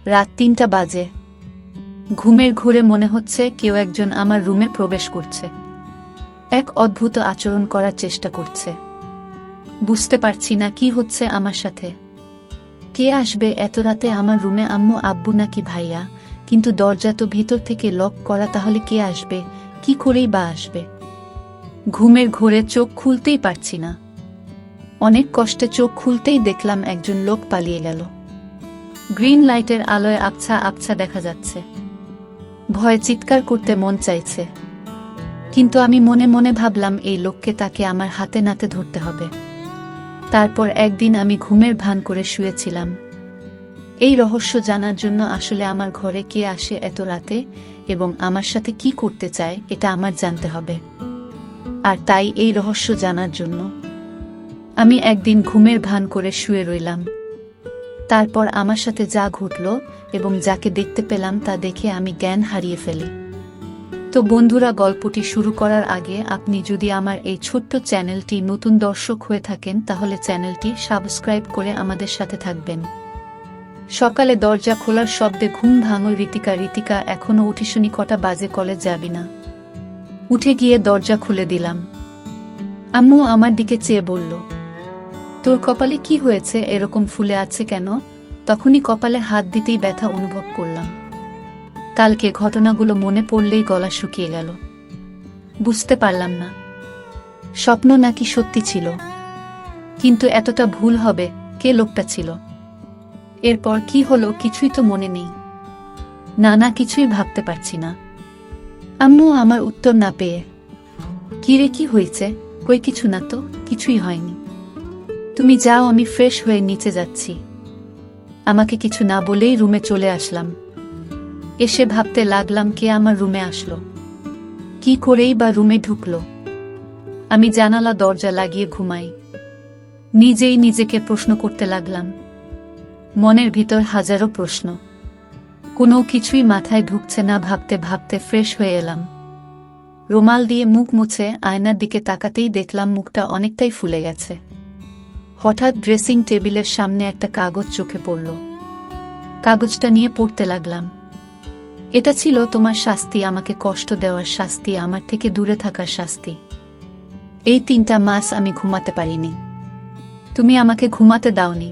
রাত ৩টা বাজে। ঘুমের ঘোরে মনে হচ্ছে কেউ একজন আমার রুমে প্রবেশ করছে, এক অদ্ভুত আচরণ করার চেষ্টা করছে। বুঝতে পারছি না কি হচ্ছে আমার সাথে। কে আসবে এত রাতে আমার রুমে? আম্মু, আব্বু নাকি ভাইয়া? কিন্তু দরজা তো ভিতর থেকে লক করা, তাহলে কে আসবে? কি করেই বা আসবে? ঘুমের ঘোরে চোখ খুলতেই পারছি না। অনেক কষ্টে চোখ খুলতেই দেখলাম একজন লোক পালিয়ে গেল। গ্রিন লাইটের আলোয় আবছা আবছা দেখা যাচ্ছে। ভয়ে চিৎকার করতে মন চাইছে, কিন্তু আমি মনে মনে ভাবলাম এই লোককে তাকে আমার হাতে নাতে ধরতে হবে। তারপর একদিন আমি ঘুমের ভান করে শুয়েছিলাম। এই রহস্য জানার জন্য আসলে আমার ঘরে কে আসে এত রাতে এবং আমার সাথে কি করতে চায় এটা আমার জানতে হবে। আর তাই এই রহস্য জানার জন্য আমি একদিন ঘুমের ভান করে শুয়ে রইলাম। তারপর আমার সাথে যা ঘটল এবং যাকে দেখতে পেলাম তা দেখে আমি জ্ঞান হারিয়ে ফেলি। তো বন্ধুরা, গল্পটি শুরু করার আগে আপনি যদি আমার এই ছোট্ট চ্যানেলটি নতুন দর্শক হয়ে থাকেন তাহলে চ্যানেলটি সাবস্ক্রাইব করে আমাদের সাথে থাকবেন। সকালে দরজা খোলার শব্দে ঘুম ভাঙল ঋতিকা এখনো উঠিসনি? কটা বাজে? কলেজ যাবি না? উঠে গিয়ে দরজা খুলে দিলাম। আম্মু আমার দিকে চেয়ে বলল, তোর কপালে কি হয়েছে? এরকম ফুলে আছে কেন? তখনই কপালে হাত দিতেই ব্যথা অনুভব করলাম। কালকে ঘটনাগুলো মনে পড়লেই গলা শুকিয়ে গেল। বুঝতে পারলাম না স্বপ্ন নাকি সত্যি ছিল, কিন্তু এতটা ভুল হবে? কে লোকটা ছিল? এরপর কি হলো কিছুই তো মনে নেই। না কিছুই ভাবতে পারছি না। আম্মু আমার উত্তর না পেয়ে, কিরে কি হয়েছে? কই কিছু না তো, কিছুই হয়নি। তুমি যাও, আমি ফ্রেশ হয়ে নিচে যাচ্ছি। আমাকে কিছু না বলেই রুমে চলে আসলাম। এসে ভাবতে লাগলাম কে আমার রুমে আসলো, কি করেই বা রুমে ঢুকলো। আমি জানালা দরজা লাগিয়ে ঘুমাই। নিজেই নিজেকে প্রশ্ন করতে লাগলাম। মনের ভিতর হাজারো প্রশ্ন, কোনো কিছুই মাথায় ঢুকছে না। ভাবতে ভাবতে ফ্রেশ হয়ে এলাম। রুমাল দিয়ে মুখ মুছে আয়নার দিকে তাকাতেই দেখলাম মুখটা অনেকটাই ফুলে গেছে। হঠাৎ ড্রেসিং টেবিলের সামনে একটা কাগজ চোখে পড়ল। কাগজটা নিয়ে পড়তে লাগলাম। এটা ছিল তোমার শাস্তি, আমাকে কষ্ট দেওয়ার শাস্তি, আমার থেকে দূরে থাকার শাস্তি। এই 3টা মাস আমি ঘুমাতে পারিনি। তুমি আমাকে ঘুমাতে দাওনি।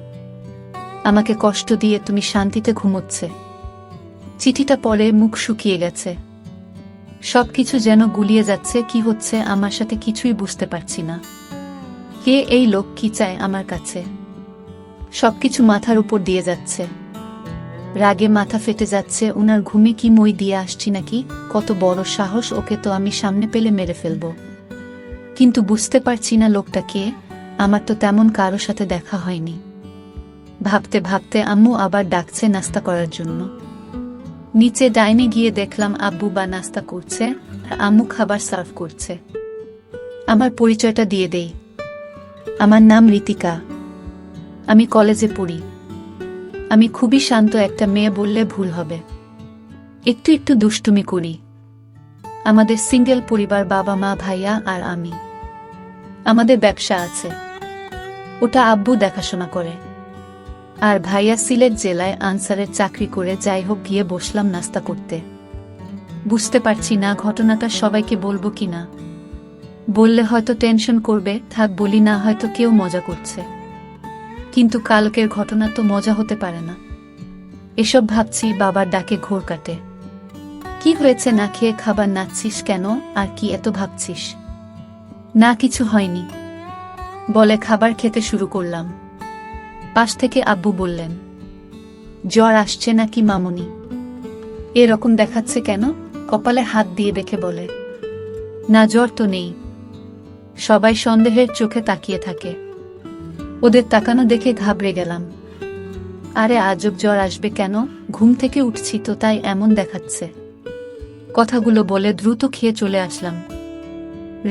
আমাকে কষ্ট দিয়ে তুমি শান্তিতে ঘুমোচ্ছে। চিঠিটা পড়ে মুখ শুকিয়ে গেছে। সবকিছু যেন গুলিয়ে যাচ্ছে। কি হচ্ছে আমার সাথে কিছুই বুঝতে পারছি না। কে এই লোক? কি চায় আমার কাছে? সবকিছু মাথার উপর দিয়ে যাচ্ছে। রাগে মাথা ফেটে যাচ্ছে। উনার ঘুমে কি মই দিয়ে আসছি নাকি? কত বড় সাহস! ওকে তো আমি সামনে পেলে মেরে ফেলব। কিন্তু বুঝতে পারছি না লোকটা কে। আমার তো তেমন কারো সাথে দেখা হয়নি। ভাবতে ভাবতে আম্মু আবার ডাকছে নাস্তা করার জন্য। নিচে ডাইনে গিয়ে দেখলাম আব্বু বা নাস্তা করছে আর আম্মু খাবার সার্ভ করছে। আমার পরিচয়টা দিয়ে দেই। আমার নাম ঋতিকা। আমি কলেজে পড়ি। আমি খুবই শান্ত একটা মেয়ে বললে ভুল হবে। একটু একটু দুষ্টুমি করি। আমাদের সিঙ্গেল পরিবার, বাবা মা ভাইয়া আর আমি। আমাদের ব্যবসা আছে, ওটা আব্বু দেখাশোনা করে। আর ভাইয়া সিলেট জেলায় আনসারের চাকরি করে। যাই হোক, গিয়ে বসলাম নাস্তা করতে। বুঝতে পারছি না ঘটনাটা সবাইকে বলবো কিনা। বললে হয়তো টেনশন করবে, থাক বলি না, হয়তো কেউ মজা করছে। কিন্তু কালকের ঘটনা তো মজা হতে পারে না। এসব ভাবছি, বাবার ডাকে ঘোর কাটে। কি হয়েছে? না খেয়ে খাবার নাচ্ছিস কেন? আর কি এত ভাবছিস? না কিছু হয়নি বলে খাবার খেতে শুরু করলাম। পাশ থেকে আব্বু বললেন, জ্বর আসছে নাকি মামুনি? এরকম দেখাচ্ছে কেন? কপালে হাত দিয়ে দেখে বলে, না জ্বর তো নেই। সবাই সন্দেহের চোখে তাকিয়ে থাকে। ওদের তাকানো দেখে ঘাবড়ে গেলাম। আরে আজব, জ্বর আসবে কেন? ঘুম থেকে উঠছি তো, তাই এমন দেখাচ্ছে। কথাগুলো বলে দ্রুত খেয়ে চলে আসলাম।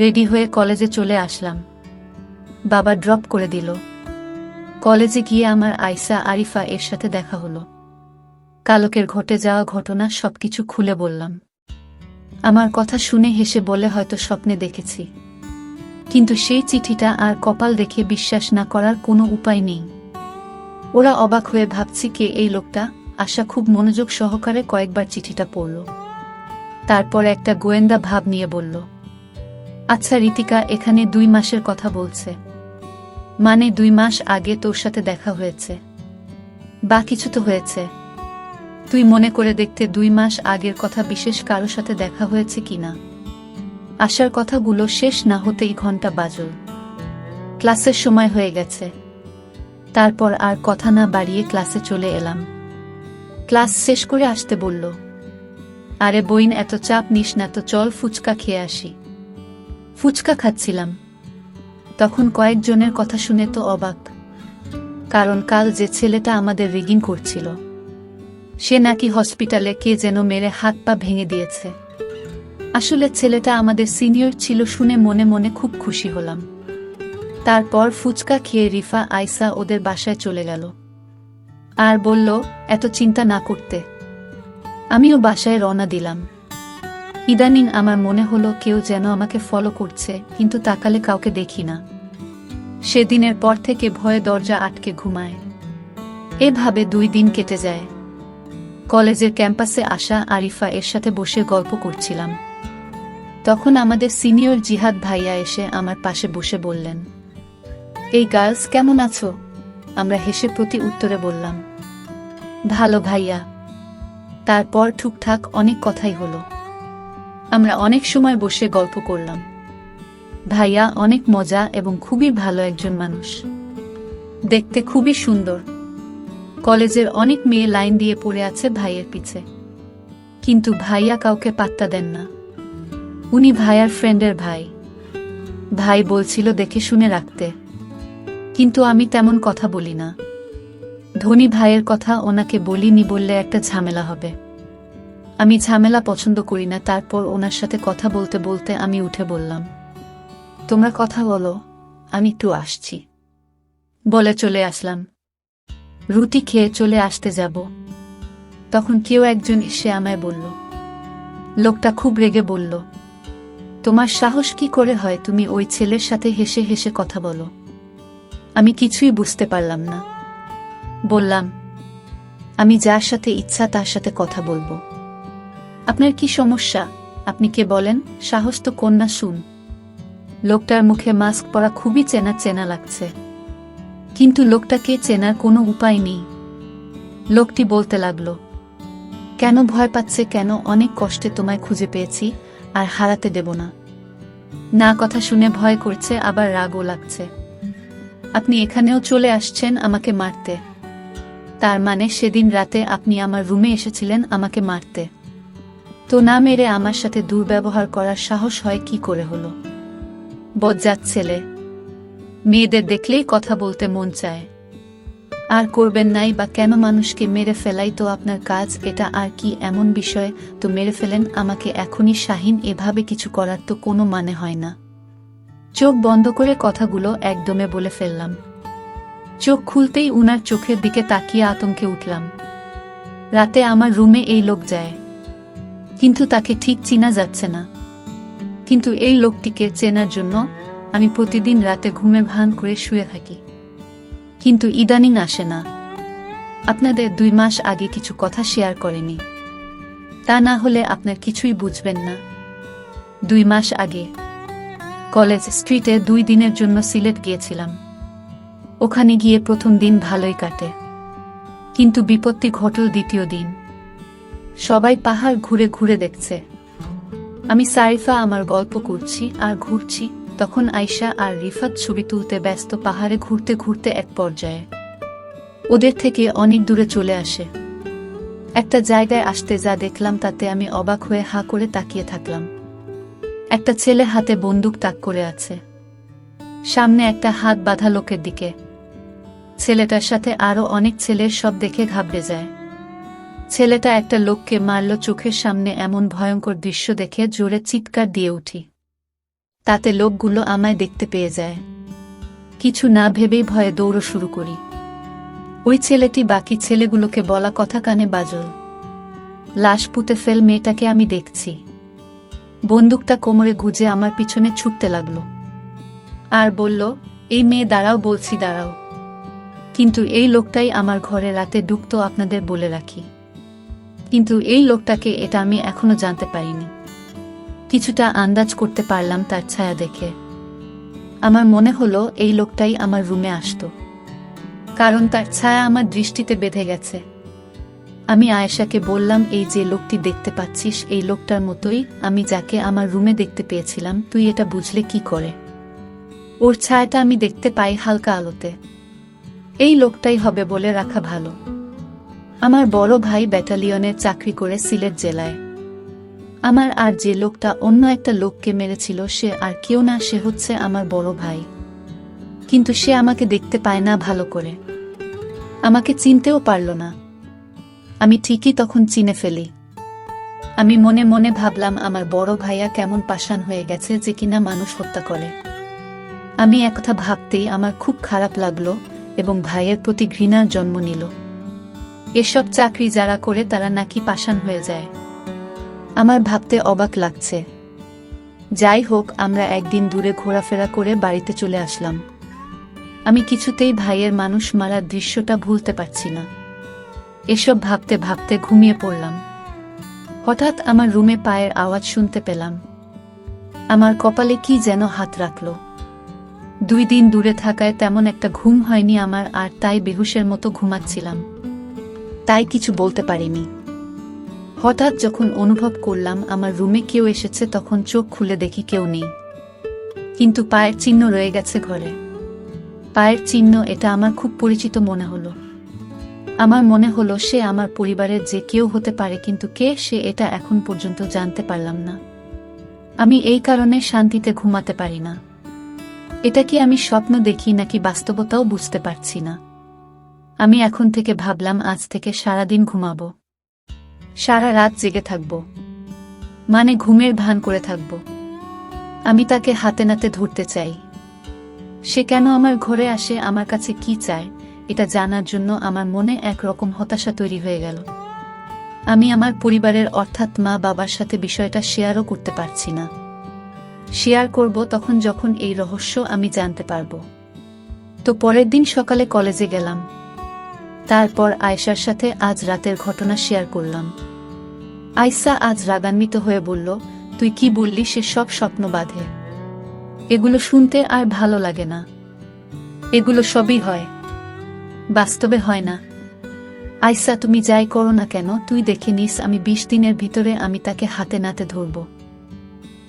রেডি হয়ে কলেজে চলে আসলাম। বাবা ড্রপ করে দিল। কলেজে গিয়ে আমার আয়সা আরিফা এর সাথে দেখা হলো। কালকের ঘটে যাওয়া ঘটনা সবকিছু খুলে বললাম। আমার কথা শুনে হেসে বলে, হয়তো স্বপ্নে দেখেছি। কিন্তু সেই চিঠিটা আর কপাল দেখে বিশ্বাস না করার কোনো উপায় নেই। ওরা অবাক হয়ে ভাবছি কে এই লোকটা। আশা খুব মনোযোগ সহকারে কয়েকবার চিঠিটা পড়ল। তারপর একটা গোয়েন্দা ভাব নিয়ে বলল, আচ্ছা রিতিকা, এখানে 2 মাসের কথা বলছে, মানে 2 মাস আগে তোর সাথে দেখা হয়েছে বা কিছু তো হয়েছে? তুই মনে করে দেখতে 2 মাস আগের কথা বিশেষ কারো সাথে দেখা হয়েছে কিনা। আশার কথাগুলো শেষ না হতেই ঘন্টা বাজল। ক্লাসের সময় হয়ে গেছে। তারপর আর কথা না বাড়িয়ে ক্লাসে চলে এলাম। ক্লাস শেষ করে আসতে বলল, আরে বইন, এত চাপ নিস না তো, চল ফুচকা খেয়ে আসি। ফুচকা খাচ্ছিলাম, তখন কয়েকজনের কথা শুনে তো অবাক। কারণ কাল যে ছেলেটা আমাদের রিগিং করছিল, সে নাকি হসপিটালে কে যেন মেরে হাত পা ভেঙে দিয়েছে। আসলে ছেলেটা আমাদের সিনিয়র ছিল শুনে মনে মনে খুব খুশি হলাম। তারপর ফুচকা খেয়ে রিফা আয়সা ওদের বাসায় চলে গেল আর বলল এত চিন্তা না করতে। আমিও বাসায় রওনা দিলাম। ইদানিং আমার মনে হলো কেউ যেন আমাকে ফলো করছে, কিন্তু তাকালে কাউকে দেখি না। সেদিনের পর থেকে ভয়ে দরজা আটকে ঘুমায়। এভাবে 2 দিন কেটে যায়। কলেজের ক্যাম্পাসে আসা আরিফা এর সাথে বসে গল্প করছিলাম। তখন আমাদের সিনিয়র জিহাদ ভাইয়া এসে আমার পাশে বসে বললেন, এই গার্লস কেমন আছো? আমরা হেসে প্রতি উত্তরে বললাম, ভালো ভাইয়া। তারপর টুকটাক অনেক কথাই হলো। আমরা অনেক সময় বসে গল্প করলাম। ভাইয়া অনেক মজা এবং খুবই ভালো একজন মানুষ, দেখতে খুবই সুন্দর। কলেজের অনেক মেয়ে লাইন দিয়ে পড়ে আছে ভাইয়ের পিছে, কিন্তু ভাইয়া কাউকে পাত্তা দেন না। উনি ভাইয়ার ফ্রেন্ডের ভাই। ভাই বলছিল দেখে শুনে রাখতে, কিন্তু আমি তেমন কথা বলি না। ধনী ভাইয়ের কথা ওনাকে বলিনি বললে একটা ঝামেলা হবে। আমি ঝামেলা পছন্দ করি না। তারপর ওনার সাথে কথা বলতে বলতে আমি উঠে বললাম, তোমরা কথা বলো, আমি একটু আসছি বলে চলে আসলাম। রুটি খেয়ে চলে আসতে যাব, তখন কেউ একজন এসে আমায় বলল। লোকটা খুব রেগে বলল, তোমার সাহস কি করে হয় তুমি ওই ছেলের সাথে হেসে হেসে কথা বলো? আমি কিছুই বুঝতে পারলাম না। বললাম, আমি যার সাথে ইচ্ছা তার সাথে কথা বলবো। আপনার কি সমস্যা? আপনি কে বলেন? সাহস তো কন্যা শুন। লোকটার মুখে মাস্ক পরা খুবই চেনা চেনা লাগছে, কিন্তু লোকটাকে চেনার কোনো উপায় নেই। লোকটি বলতে লাগলো, কেন ভয় পাচ্ছে কেন? অনেক কষ্টে তোমায় খুঁজে পেয়েছি, আর হারাতে দেব না। না, কথা শুনে ভয় করছে, আবার রাগও লাগছে। আপনি এখানেও চলে আসছেন আমাকে মারতে। তার মানে সেদিন রাতে আপনি আমার রুমে এসেছিলেন আমাকে মারতে। তো না মেরে আমার সাথে দুর্ব্যবহার করার সাহস হয় কি করে হলো? বজ্জাত ছেলে। মেয়েদের দেখলেই কথা বলতে মন চায়। আর করবেন নাই বা কেন? মানুষকে মেরে ফেলাই তো আপনার কাজ, এটা আর কি এমন বিষয়? তো মেরে ফেলেন আমাকে এখনই। শাহিন, এভাবে কিছু করার তো কোনো মানে হয় না। চোখ বন্ধ করে কথাগুলো একদমে বলে ফেললাম। চোখ খুলতেই উনার চোখের দিকে তাকিয়ে আতঙ্কে উঠলাম। রাতে আমার রুমে এই লোক যায়, কিন্তু তাকে ঠিক চিনা যাচ্ছে না। কিন্তু এই লোকটিকে চেনার জন্য আমি প্রতিদিন রাতে ঘুমে ভান করে শুয়ে থাকি, কিন্তু ইদানিং আসে না। আপনাদের 2 মাস আগে কিছু কথা শেয়ার করেনি, তা না হলে আপনার কিছুই বুঝবেন না। 2 মাস আগে কলেজ স্ট্রিটে 2 দিনের জন্য সিলেট গিয়েছিলাম। ওখানে গিয়ে প্রথম দিন ভালোই কাটে, কিন্তু বিপত্তি ঘটল দ্বিতীয় দিন। সবাই পাহাড় ঘুরে ঘুরে দেখছে, আমি সারিফা আমার গল্প করছি আর ঘুরছি। তখন আয়শা আর রিফাত ছবি তুলতে ব্যস্ত। পাহাড়ে ঘুরতে ঘুরতে এক পর্যায়ে ওদের থেকে অনেক দূরে চলে আসে। একটা জায়গায় আসতে যা দেখলাম তাতে আমি অবাক হয়ে হাঁ করে তাকিয়ে থাকলাম। একটা ছেলে হাতে বন্দুক তাক করে আছে, সামনে একটা হাত বাঁধা লোকের দিকে। ছেলেটার সাথে আরো অনেক ছেলের, সব দেখে ঘাবড়ে যায়। ছেলেটা একটা লোককে মারল চোখের সামনে। এমন ভয়ঙ্কর দৃশ্য দেখে জোরে চিৎকার দিয়ে উঠি। তাতে লোকগুলো আমায় দেখতে পেয়ে যায়। কিছু না ভেবেই ভয়ে দৌড় শুরু করি। ওই ছেলেটি বাকি ছেলেগুলোকে বলা কথা কানে বাজল, লাশ পুঁতে ফেল মেয়েটাকে আমি দেখছি। বন্দুকটা কোমরে গুজে আমার পিছনে ছুটতে লাগলো আর বলল, এই মেয়ে দাঁড়াও বলছি দাঁড়াও। কিন্তু এই লোকটাই আমার ঘরে রাতে ঢুকতো, আপনাদের বলে রাখি। কিন্তু এই লোকটাকে এটা আমি এখনো জানতে পারিনি। কিছুটা আন্দাজ করতে পারলাম তার ছায়া দেখে। আমার মনে হলো এই লোকটাই আমার রুমে আসতো, কারণ তার ছায়া আমার দৃষ্টিতে বেঁধে গেছে। আমি আয়েশাকে বললাম, এই যে লোকটি দেখতে পাচ্ছিস এই লোকটার মতোই আমি যাকে আমার রুমে দেখতে পেয়েছিলাম, তুই এটা বুঝলে কি করে? ওর ছায়াটা আমি দেখতে পাই হালকা আলোতে। এই লোকটাই হবে বলে রাখা ভালো। আমার বড় ভাই ব্যাটালিয়নে চাকরি করে সিলেট জেলায়। আমার আর যে লোকটা অন্য একটা লোককে মেরেছিল সে আর কেউ না, সে হচ্ছে আমার বড় ভাই। কিন্তু সে আমাকে দেখতে পায় না ভালো করে, আমাকে চিনতেও পারল না। আমি ঠিকই তখন চিনে ফেলি। আমি মনে মনে ভাবলাম, আমার বড় ভাইয়া কেমন পাষাণ হয়ে গেছে যে কিনা মানুষ হত্যা করে। আমি একথা ভাবতেই আমার খুব খারাপ লাগলো এবং ভাইয়ের প্রতি ঘৃণার জন্ম নিল। এসব চাকরি যারা করে তারা নাকি পাষাণ হয়ে যায়। আমার ভাবতে অবাক লাগছে। যাই হোক, আমরা একদিন দূরে ঘোরাফেরা করে বাড়িতে চলে আসলাম। আমি কিছুতেই ভাইয়ের মানুষ মারার দৃশ্যটা ভুলতে পারছি না। এসব ভাবতে ভাবতে ঘুমিয়ে পড়লাম। হঠাৎ আমার রুমে পায়ের আওয়াজ শুনতে পেলাম। আমার কপালে কি যেন হাত রাখল। 2 দিন দূরে থাকায় তেমন একটা ঘুম হয়নি আমার, আর তাই বেহুশের মতো ঘুমাচ্ছিলাম, তাই কিছু বলতে পারিনি। হঠাৎ যখন অনুভব করলাম আমার রুমে কেউ এসেছে, তখন চোখ খুলে দেখি কেউ নেই, কিন্তু পায়ের চিহ্ন রয়ে গেছে ঘরে। পায়ের চিহ্ন, এটা আমার খুব পরিচিত মনে হলো। আমার মনে হলো সে আমার পরিবারের যে কেউ হতে পারে, কিন্তু কে সে এটা এখন পর্যন্ত জানতে পারলাম না। আমি এই কারণে শান্তিতে ঘুমাতে পারি না। এটা কি আমি স্বপ্ন দেখি নাকি বাস্তবতাও বুঝতে পারছি না। আমি এখন থেকে ভাবলাম, আজ থেকে সারাদিন ঘুমাবো, সারা রাত জেগে থাকবো, মানে ঘুমের ভান করে থাকবো। আমি তাকে হাতে নাতে ধরতে চাই। সে কেন আমার ঘরে আসে, আমার কাছে কি চায়, এটা জানার জন্য আমার মনে একরকম হতাশা তৈরি হয়ে গেল। আমি আমার পরিবারের অর্থাৎ মা বাবার সাথে বিষয়টা শেয়ারও করতে পারছি না। শেয়ার করব তখন যখন এই রহস্য আমি জানতে পারব। তো পরের দিন সকালে কলেজে গেলাম। তারপর আয়েশার সাথে আজ রাতের ঘটনা শেয়ার করলাম। আয়েশা আজ রাগান্বিত হয়ে বলল, তুই কি বললি সে সব স্বপ্ন বাঁধে? এগুলো শুনতে আর ভালো লাগে না। এগুলো সবই হয়, বাস্তবে হয় না। আয়েশা, তুমি যাই করো না কেন, তুই দেখে নিস আমি 20 দিনের ভিতরে আমি তাকে হাতে নাতে ধরব।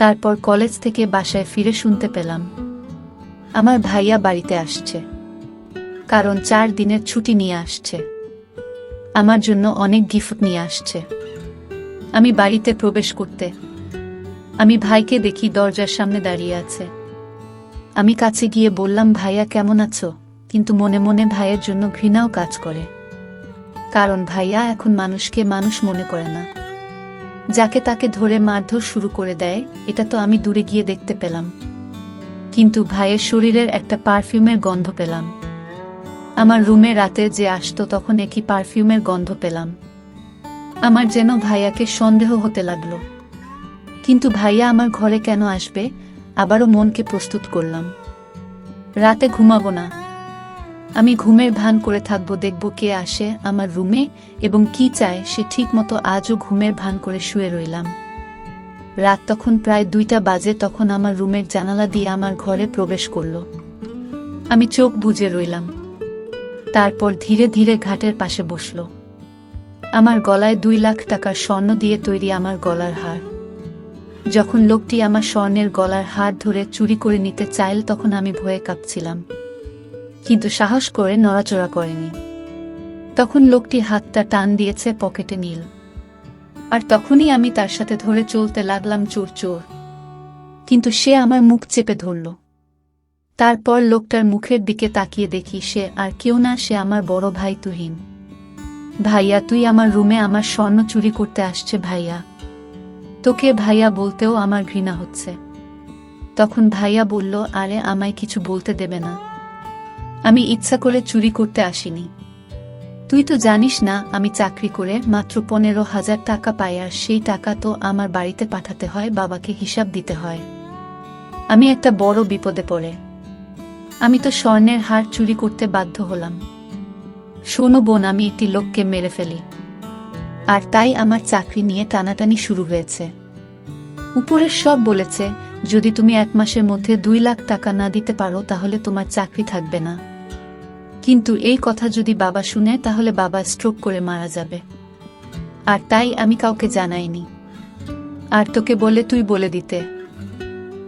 তারপর কলেজ থেকে বাসায় ফিরে শুনতে পেলাম আমার ভাইয়া বাড়িতে আসছে, কারণ 4 দিনের ছুটি নিয়ে আসছে। আমার জন্য অনেক গিফট নিয়ে আসছে। আমি বাড়িতে প্রবেশ করতে আমি ভাইকে দেখি দরজার সামনে দাঁড়িয়ে আছে। আমি কাছে গিয়ে বললাম, ভাইয়া কেমন আছো? কিন্তু মনে মনে ভাইয়ের জন্য ঘৃণাও কাজ করে, কারণ ভাইয়া এখন মানুষকে মানুষ মনে করে না, যাকে তাকে ধরে মারধর শুরু করে দেয়। এটা তো আমি দূরে গিয়ে দেখতে পেলাম, কিন্তু ভাইয়ের শরীরের একটা পারফিউমের গন্ধ পেলাম। আমার রুমে রাতে যে আসতো তখন একই পারফিউমের গন্ধ পেলাম। আমার যেন ভাইয়াকে সন্দেহ হতে লাগলো। কিন্তু ভাইয়া আমার ঘরে কেন আসবে? আবারও মনকে প্রস্তুত করলাম, রাতে ঘুমাবো না, আমি ঘুমের ভান করে থাকবো, দেখব কে আসে আমার রুমে এবং কি চায় সে। ঠিক মতো আজও ঘুমের ভান করে শুয়ে রইলাম। রাত তখন প্রায় 2টা বাজে। তখন আমার রুমের জানালা দিয়ে আমার ঘরে প্রবেশ করল। আমি চোখ বুজে রইলাম। তারপর ধীরে ধীরে ঘাটের পাশে বসল। আমার গলায় 2 লাখ টাকার স্বর্ণ দিয়ে তৈরি আমার গলার হার। যখন লোকটি আমার স্বর্ণের গলার হার ধরে চুরি করে নিতে চাইল তখন আমি ভয়ে কাঁপছিলাম, কিন্তু সাহস করে নড়াচড়া করেনি। তখন লোকটি হাতটা টান দিয়েছে পকেটে নীল, আর তখনই আমি তার সাথে ধরে চলতে লাগলাম চোর চোর। কিন্তু সে আমার মুখ চেপে ধরল। তারপর লোকটার মুখের দিকে তাকিয়ে দেখি সে আর কেউ না, সে আমার বড় ভাই তুহিন। ভাইয়া, তুই আমার রুমে আমার স্বর্ণ চুরি করতে আসছে ভাইয়া। তোকে ভাইয়া বলতেও আমার ঘৃণা হচ্ছে। তখন ভাইয়া বলল, আরে আমায় কিছু বলতে দেবে না, আমি ইচ্ছা করে চুরি করতে আসিনি। তুই তো জানিস না আমি চাকরি করে মাত্র 15,000 টাকা পাই, আর সেই টাকা তো আমার বাড়িতে পাঠাতে হয়, বাবাকে হিসাব দিতে হয়। আমি একটা বড় বিপদে পড়ে আমি তো স্বর্ণের হার চুরি করতে বাধ্য হলাম। শোনো বোন, আমি একটি লোককে মেরে ফেলি। আর তাই আমার চাকরি নিয়ে টানাটানি শুরু হয়েছে। উপরের সব বলেছে, যদি তুমি 1 মাসের মধ্যে 2 লাখ টাকা না দিতে পারো তাহলে তোমার চাকরি থাকবে না। কিন্তু এই কথা যদি বাবা শুনে তাহলে বাবা স্ট্রোক করে মারা যাবে। আর তাই আমি কাউকে জানাইনি। আর তোকে বলে তুই বলে দিতে।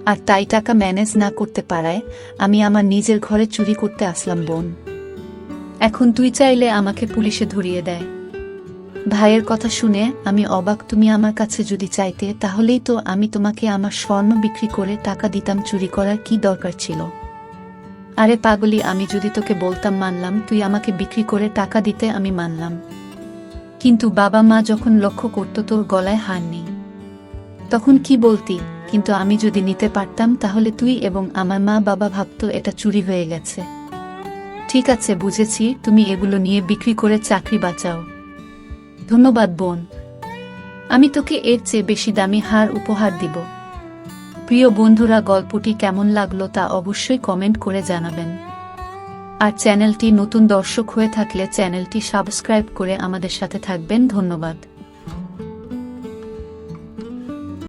আর তাই টাকা ম্যানেজ না করতে পারায় আমি আমার নিজের ঘরে চুরি করতে আসলাম বোন। এখন তুই চাইলে আমাকে পুলিশে ধরিয়ে দেয়। ভাইয়ের কথা শুনে আমি অবাক। তুমি আমার কাছে যদি চাইতে তাহলেই তো আমি তোমাকে আমার স্বর্ণ বিক্রি করে টাকা দিতাম, চুরি করার কি দরকার ছিল? আরে পাগলি, আমি যদি তোকে বলতাম মানলাম, তুই আমাকে বিক্রি করে টাকা দিতে আমি মানলাম। কিন্তু বাবা মা যখন লক্ষ্য করত তোর গলায় হার নেই, তখন কি বলতি? কিন্তু আমি যদি নিতে পারতাম তাহলে তুই এবং আমার মা বাবা ভাবতো এটা চুরি হয়ে গেছে। ঠিক আছে, বুঝেছি, তুমি এগুলো নিয়ে বিক্রি করে চাকরি বাঁচাও। ধন্যবাদ বোন, আমি তোকে এর চেয়ে বেশি দামি হার উপহার দিব। প্রিয় বন্ধুরা, গল্পটি কেমন লাগলো তা অবশ্যই কমেন্ট করে জানাবেন। আর চ্যানেলটি নতুন দর্শক হয়ে থাকলে চ্যানেলটি সাবস্ক্রাইব করে আমাদের সাথে থাকবেন। ধন্যবাদ।